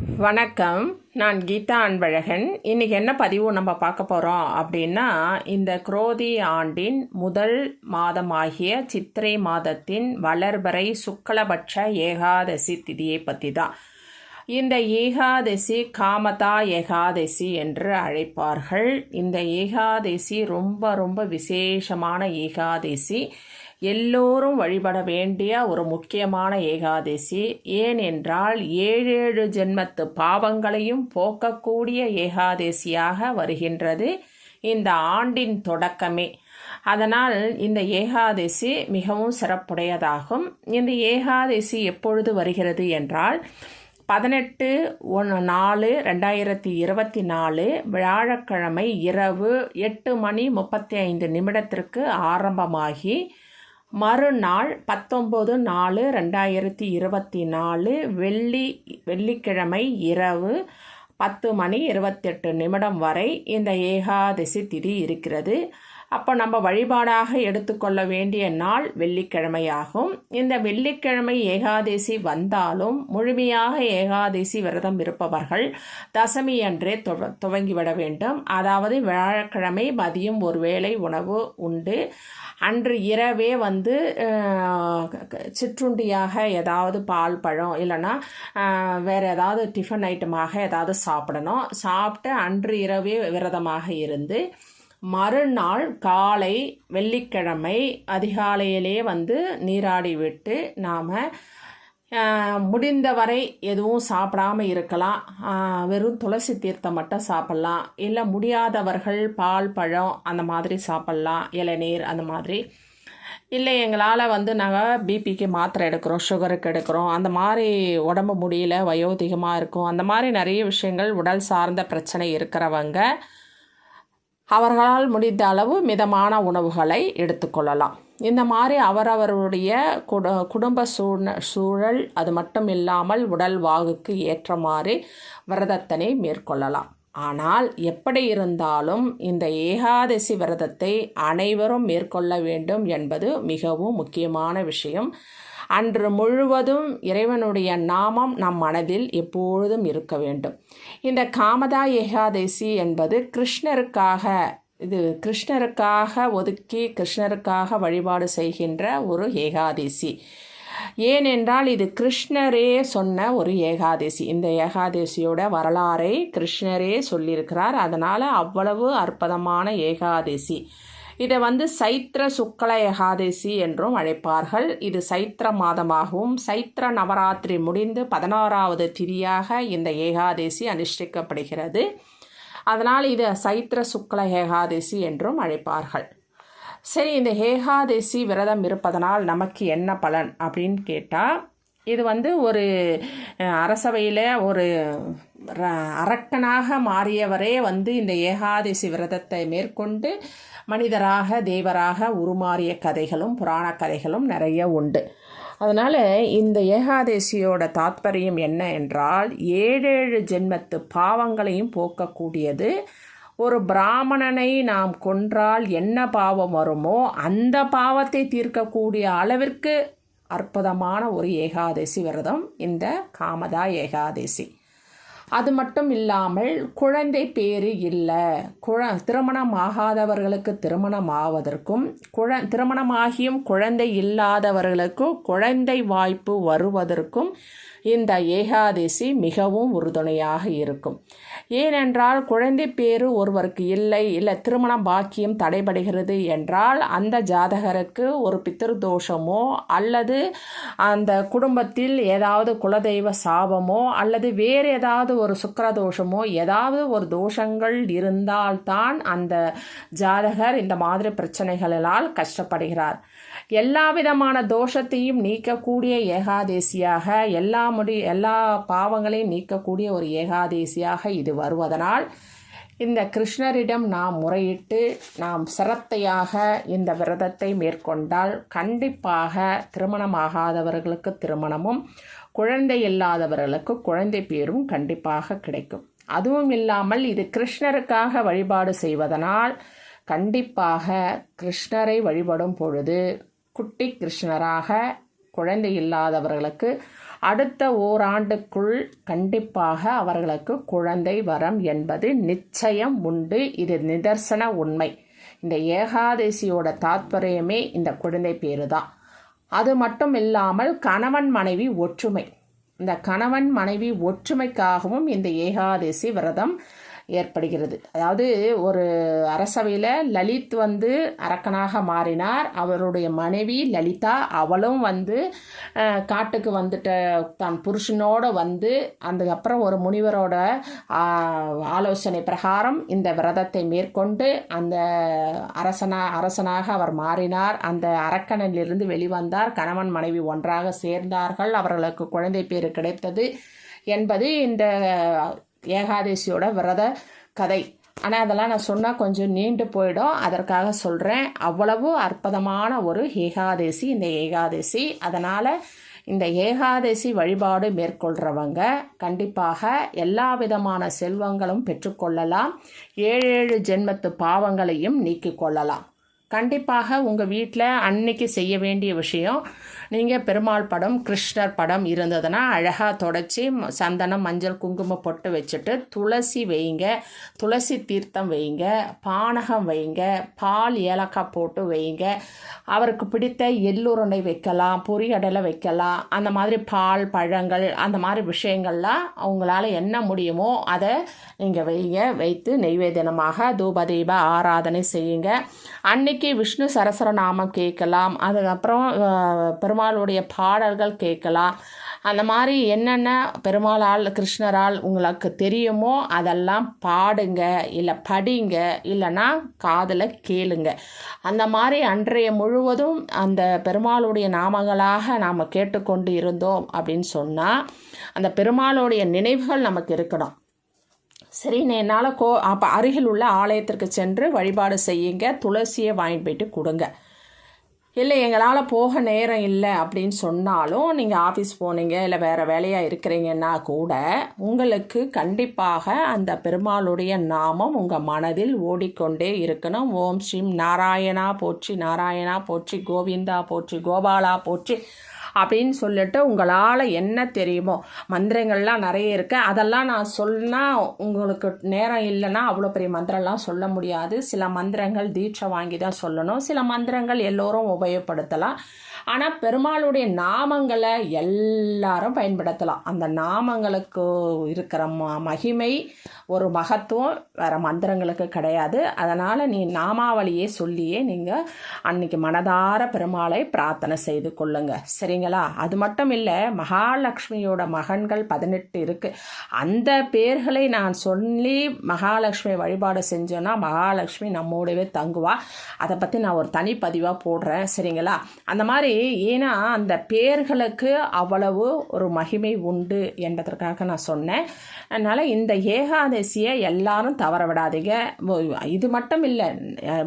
வணக்கம். நான் கீதா அன்பழகன். இன்றைக்கி என்ன பதிவு நம்ம பார்க்க போகிறோம் அப்படின்னா, இந்த குரோதி ஆண்டின் முதல் மாதமாகிய சித்திரை மாதத்தின் வளர்பிறை சுக்லபட்ச ஏகாதசி திதியை பற்றி தான். இந்த ஏகாதசி காமதா ஏகாதசி என்று அழைப்பார்கள். இந்த ஏகாதசி ரொம்ப ரொம்ப விசேஷமான ஏகாதசி. எல்லோரும் வழிபட வேண்டிய ஒரு முக்கியமான ஏகாதசி. ஏனென்றால் 7 ஜென்மத்து பாவங்களையும் போக்கக்கூடிய ஏகாதசியாக வருகின்றது இந்த ஆண்டின் தொடக்கமே. அதனால் இந்த ஏகாதசி மிகவும் சிறப்புடையதாகும். இந்த ஏகாதசி எப்பொழுது வருகிறது என்றால் 18/4/2024 வியாழக்கிழமை இரவு 8:35 ஆரம்பமாகி மறுநாள் 19/4/2024 வெள்ளிக்கிழமை இரவு 10:28 வரை இந்த ஏகாதசி திதி இருக்கிறது. அப்போ நம்ம வழிபாடாக எடுத்துக்கொள்ள வேண்டிய நாள் வெள்ளிக்கிழமையாகும். இந்த வெள்ளிக்கிழமை ஏகாதசி வந்தாலும் முழுமையாக ஏகாதசி விரதம் இருப்பவர்கள் தசமி அன்றே துவங்கிவிட வேண்டும். அதாவது வியாழக்கிழமை மதியம் ஒரு வேளை உணவு உண்டு. அன்று இரவே சிற்றுண்டியாக ஏதாவது பால் பழம் இல்லைன்னா வேறு ஏதாவது டிஃபன் ஐட்டமாக ஏதாவது சாப்பிடணும். சாப்பிட்டு அன்று இரவே விரதமாக இருந்து மறுநாள் காலை வெள்ளிக்கிழமை அதிகாலையிலே நீராடி விட்டு நாம் முடிந்தவரை எதுவும் சாப்பிடாமல் இருக்கலாம். வெறும் துளசி தீர்த்தம் மட்டும் சாப்பிட்லாம். இல்லை முடியாதவர்கள் பால் பழம் அந்த மாதிரி சாப்பிட்லாம், இளநீர் அந்த மாதிரி. இல்லை எங்களால் நாங்கள் பிபிக்கு மாத்திரை எடுக்கிறோம், சுகருக்கு எடுக்கிறோம், அந்த மாதிரி உடம்பு முடியல, வயோதிகமாக இருக்கும், அந்த மாதிரி நிறைய விஷயங்கள் உடல் சார்ந்த பிரச்சனை இருக்கிறவங்க அவர்களால் முடிந்த அளவு மிதமான உணவுகளை எடுத்துக்கொள்ளலாம். இந்த மாதிரி அவரவருடைய குடும்ப சூழல் அது மட்டும் இல்லாமல் உடல் வாகுக்கு ஏற்றமாறு விரதத்தினை மேற்கொள்ளலாம். ஆனால் எப்படி இருந்தாலும் இந்த ஏகாதசி விரதத்தை அனைவரும் மேற்கொள்ள வேண்டும் என்பது மிகவும் முக்கியமான விஷயம். அன்று முழுவதும் இறைவனுடைய நாமம் நம் மனதில் எப்பொழுதும் இருக்க வேண்டும். இந்த காமதா ஏகாதசி என்பது கிருஷ்ணருக்காக ஒதுக்கி கிருஷ்ணருக்காக வழிபாடு செய்கின்ற ஒரு ஏகாதசி. ஏனென்றால் இது கிருஷ்ணரே சொன்ன ஒரு ஏகாதசி. இந்த ஏகாதசியோட வரலாறை கிருஷ்ணரே சொல்லியிருக்கிறார். அதனால் அவ்வளவு அற்புதமான ஏகாதசி. இதை சைத்திர சுக்ல ஏகாதசி என்றும் அழைப்பார்கள். இது சைத்திர மாதமாகவும் சைத்திர நவராத்திரி முடிந்து 16வது திதியாக இந்த ஏகாதசி அனுஷ்டிக்கப்படுகிறது. அதனால் இது சைத்திர சுக்ல ஏகாதசி என்றும் அழைப்பார்கள். சரி, இந்த ஏகாதசி விரதம் இருப்பதனால் நமக்கு என்ன பலன் அப்படின்னு கேட்டால், இது ஒரு அரசவையில் ஒரு அரக்கனாக மாறியவரே இந்த ஏகாதசி விரதத்தை மேற்கொண்டு மனிதராக தேவராக உருமாறிய கதைகளும் புராண கதைகளும் நிறைய உண்டு. அதனால் இந்த ஏகாதசியோட தாத்பரியம் என்ன என்றால் 7 ஜென்மத்து பாவங்களையும் போக்கக்கூடியது. ஒரு பிராமணனை நாம் கொன்றால் என்ன பாவம் வருமோ அந்த பாவத்தை தீர்க்கக்கூடிய அளவிற்கு அற்புதமான ஒரு ஏகாதசி விரதம் இந்த காமதா ஏகாதசி. அது மட்டும் இல்லாமல் குழந்தை பேறு இல்லை, திருமணம் ஆகாதவர்களுக்கு திருமணம் ஆவதற்கும் திருமணமாகியும் குழந்தை இல்லாதவர்களுக்கும் குழந்தை வாய்ப்பு வருவதற்கும் இந்த ஏகாதசி மிகவும் உறுதுணையாக இருக்கும். ஏனென்றால் குழந்தை பேறு ஒருவருக்கு இல்லை திருமண பாக்கியம் தடைபடுகிறது என்றால் அந்த ஜாதகருக்கு ஒரு பித்ருதோஷமோ அல்லது அந்த குடும்பத்தில் ஏதாவது குலதெய்வ சாபமோ அல்லது வேறு ஏதாவது ஒரு சுக்கிரதோஷமோ ஏதாவது ஒரு தோஷங்கள் இருந்தால்தான் அந்த ஜாதகர் இந்த மாதிரி பிரச்சனைகளால் கஷ்டப்படுகிறார். எல்லா விதமான தோஷத்தையும் நீக்கக்கூடிய ஏகாதசியாக எல்லா பாவங்களையும் நீக்கக்கூடிய ஒரு ஏகாதசியாக இது வருவதனால் இந்த கிருஷ்ணரிடம் நாம் முறையிட்டு நாம் சிரத்தையாக இந்த விரதத்தை மேற்கொண்டால் கண்டிப்பாக திருமணமாகாதவர்களுக்கு திருமணமும் குழந்தை இல்லாதவர்களுக்கு குழந்தை பேரும் கண்டிப்பாக கிடைக்கும். அதுவும் இல்லாமல் இது கிருஷ்ணருக்காக வழிபாடு செய்வதனால் கண்டிப்பாக கிருஷ்ணரை வழிபடும் பொழுது குட்டி கிருஷ்ணராக குழந்தை இல்லாதவர்களுக்கு அடுத்த ஓராண்டுக்குள் கண்டிப்பாக அவர்களுக்கு குழந்தை வரம் என்பது நிச்சயம் உண்டு. இது நிதர்சன உண்மை. இந்த ஏகாதசியோட தாத்பரியமே இந்த குழந்தை பேரு தான். அது மட்டும் இல்லாமல் கணவன் மனைவி ஒற்றுமை, இந்த கணவன் மனைவி ஒற்றுமைக்காகவும் இந்த ஏகாதசி விரதம் ஏற்படுகிறது. அதாவது ஒரு அரசவையில் லலித் அரக்கனாக மாறினார். அவருடைய மனைவி லலிதா, அவளும் காட்டுக்கு வந்துட்ட தான் புருஷனோடு அதுக்கப்புறம் ஒரு முனிவரோட ஆலோசனை பிரகாரம் இந்த விரதத்தை மேற்கொண்டு அந்த அரசனாக அவர் மாறினார். அந்த அரக்கனிலிருந்து வெளிவந்தார். கணவன் மனைவி ஒன்றாக சேர்ந்தார்கள். அவர்களுக்கு குழந்தை பேறு கிடைத்தது என்பது இந்த ஏகாதசியோட விரத கதை. ஆனால் அதெல்லாம் நான் சொன்னால் கொஞ்சம் நீண்டு போயிடும், அதற்காக சொல்கிறேன். அவ்வளவு அற்புதமான ஒரு ஏகாதசி இந்த ஏகாதசி. அதனால் இந்த ஏகாதசி வழிபாடு மேற்கொள்கிறவங்க கண்டிப்பாக எல்லா விதமான செல்வங்களும் பெற்றுக்கொள்ளலாம். 7 ஜென்மத்து பாவங்களையும் நீக்கிக் கொள்ளலாம். கண்டிப்பாக உங்கள் வீட்டில் அன்னைக்கு செய்ய வேண்டிய விஷயம், நீங்கள் பெருமாள் படம், கிருஷ்ணர் படம் இருந்ததுன்னா அழகாக தொடச்சி சந்தனம், மஞ்சள், குங்குமம் பொட்டு வச்சுட்டு துளசி வைங்க, துளசி தீர்த்தம் வைங்க, பானகம் வைங்க, பால் ஏலக்காய் போட்டு வைங்க. அவருக்கு பிடித்த எள்ளுருண்டை வைக்கலாம், பொரியடலை வைக்கலாம். அந்த மாதிரி பால், பழங்கள், அந்த மாதிரி விஷயங்கள்லாம் அவங்களால என்ன முடியுமோ அதை நீங்கள் வைங்க. வைத்து நெய்வேத்தியமாக தூப தீப ஆராதனை செய்யுங்க. அன்னைக்கு விஷ்ணு சரஸ்வரநாமம் கேட்கலாம். அதுக்கப்புறம் பெருமாளுடைய பாடல்கள் கேட்கலாம். அந்த மாதிரி என்னென்ன பெருமாளால் கிருஷ்ணரால் உங்களுக்கு தெரியுமோ அதெல்லாம் பாடுங்க, இல்லை படிங்க, இல்லைன்னா காதில் கேளுங்க. அந்த மாதிரி அன்றைய முழுவதும் அந்த பெருமாளுடைய நாமங்களாக நாம் கேட்டுக்கொண்டு இருந்தோம் அப்படின்னு சொன்னால் அந்த பெருமாளுடைய நினைவுகள் நமக்கு இருக்கணும். சரி, என்னால் அப்போ அருகில் உள்ள ஆலயத்திற்கு சென்று வழிபாடு செய்யுங்க. துளசியை வாங்கிட்டு போயிட்டு கொடுங்க. இல்லை எங்களால் போக நேரம் இல்லை அப்படின்னு சொன்னாலும் நீங்கள் ஆஃபீஸ் போனீங்க, இல்லை வேறு வேலையாக இருக்கிறீங்கன்னா கூட உங்களுக்கு கண்டிப்பாக அந்த பெருமாளுடைய நாமம் உங்கள் மனதில் ஓடிக்கொண்டே இருக்கணும். ஓம் ஸ்ரீம் நாராயணா போற்றி, நாராயணா போற்றி, கோவிந்தா போற்றி, கோபாலா போற்றி அப்படின்னு சொல்லிட்டு உங்களால் என்ன தெரியுமோ மந்திரங்கள்லாம் நிறைய இருக்குது. அதெல்லாம் நான் சொன்னால் உங்களுக்கு நேரம் இல்லைன்னா அவ்வளோ பெரிய மந்திரம்லாம் சொல்ல முடியாது. சில மந்திரங்கள் தீட்சை வாங்கி தான் சொல்லணும், சில மந்திரங்கள் எல்லோரும் உபயோகப்படுத்தலாம். ஆனால் பெருமாளுடைய நாமங்களை எல்லாரும் பயன்படுத்தலாம். அந்த நாமங்களுக்கு இருக்கிற மகிமை, ஒரு மகத்துவம் வேறு மந்திரங்களுக்கு கிடையாது. அதனால் நீ நாமாவளியே சொல்லியே நீங்கள் அன்னைக்கு மனதார பெருமாளை பிரார்த்தனை செய்து கொள்ளுங்க. சரிங்களா? அது மட்டும் இல்லை, மகாலட்சுமியோட மகன்கள் 18 இருக்குது. அந்த பேர்களை நான் சொல்லி மகாலட்சுமி வழிபாடு செஞ்சோன்னா மகாலட்சுமி நம்மோடவே தங்குவா. அதை பற்றி நான் ஒரு தனிப்பதிவாக போடுறேன். சரிங்களா? அந்த மாதிரி ஏன்னா அந்த பேர்களுக்கு அவ்வளவு ஒரு மகிமை உண்டு என்பதற்காக நான் சொன்னேன். அதனால் இந்த ஏகாதசியை எல்லாரும் தவற விடாதீங்க. இது மட்டும் இல்லை,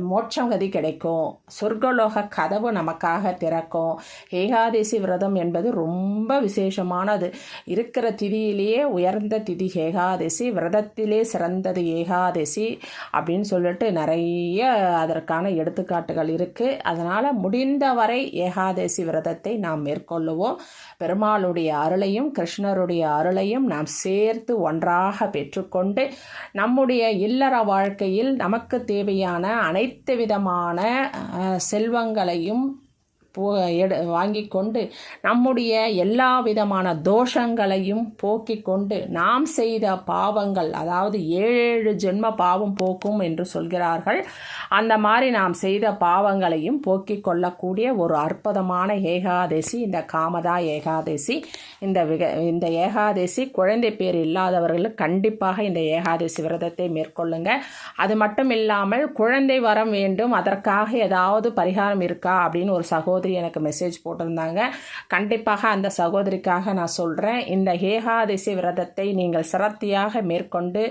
மோட்சம் கதி கிடைக்கும், சொர்க்கலோக கதவு நமக்காக திறக்கும். ஏகாதசி விரதம் என்பது ரொம்ப விசேஷமானது. இருக்கிற திதியிலேயே உயர்ந்த திதி ஏகாதசி, விரதத்திலே சிறந்தது ஏகாதசி அப்படின்னு சொல்லிட்டு நிறைய அதற்கான எடுத்துக்காட்டுகள் இருக்குது. அதனால் முடிந்தவரை ஏகாதசி விரதத்தை நாம் மேற்கொள்ளுவோம். பெருமாளுடைய அருளையும் கிருஷ்ணருடைய அருளையும் நாம் சேர்த்து ஒன்றாக பெற்றுக்கொண்டு நம்முடைய இல்லற வாழ்க்கையில் நமக்கு தேவையான அனைத்து விதமான செல்வங்களையும் வாங்கி கொண்டு நம்முடைய எல்லா விதமான தோஷங்களையும் போக்கி கொண்டு நாம் செய்த பாவங்கள், அதாவது 7 ஜென்ம பாவம் போக்கும் என்று சொல்கிறார்கள், அந்த மாதிரி நாம் செய்த பாவங்களையும் போக்கிக் கொள்ளக்கூடிய ஒரு அற்புதமான ஏகாதசி இந்த காமதா ஏகாதசி. இந்த ஏகாதசி குழந்தை பேர் இல்லாதவர்களுக்கு கண்டிப்பாக இந்த ஏகாதசி விரதத்தை மேற்கொள்ளுங்க. அது மட்டும் இல்லாமல் குழந்தை வரம் வேண்டும், அதற்காக ஏதாவது பரிகாரம் இருக்கா அப்படின்னு ஒரு சகோதரி எனக்கு மெசேஜ் போட்டிருந்தாங்க. கண்டிப்பாக அந்த சகோதரிக்காக நான் சொல்கிறேன், இந்த ஏகாதசி விரதத்தை நீங்கள் சிரத்தையாக மேற்கொண்டு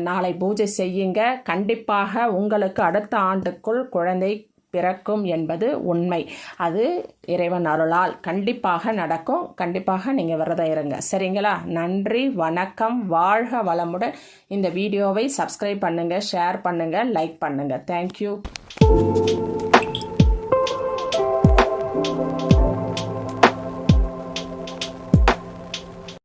நாளை பூஜை செய்யுங்க. கண்டிப்பாக உங்களுக்கு அடுத்த ஆண்டுக்குள் குழந்தை பிறக்கும் என்பது உண்மை. அது இறைவன் அருளால் கண்டிப்பாக நடக்கும். கண்டிப்பாக நீங்கள் விரதம் இருங்க. சரிங்களா? நன்றி, வணக்கம், வாழ்க வளமுடன். இந்த வீடியோவை சப்ஸ்கிரைப் பண்ணுங்கள், ஷேர் பண்ணுங்கள், லைக் பண்ணுங்கள். தேங்க்யூ.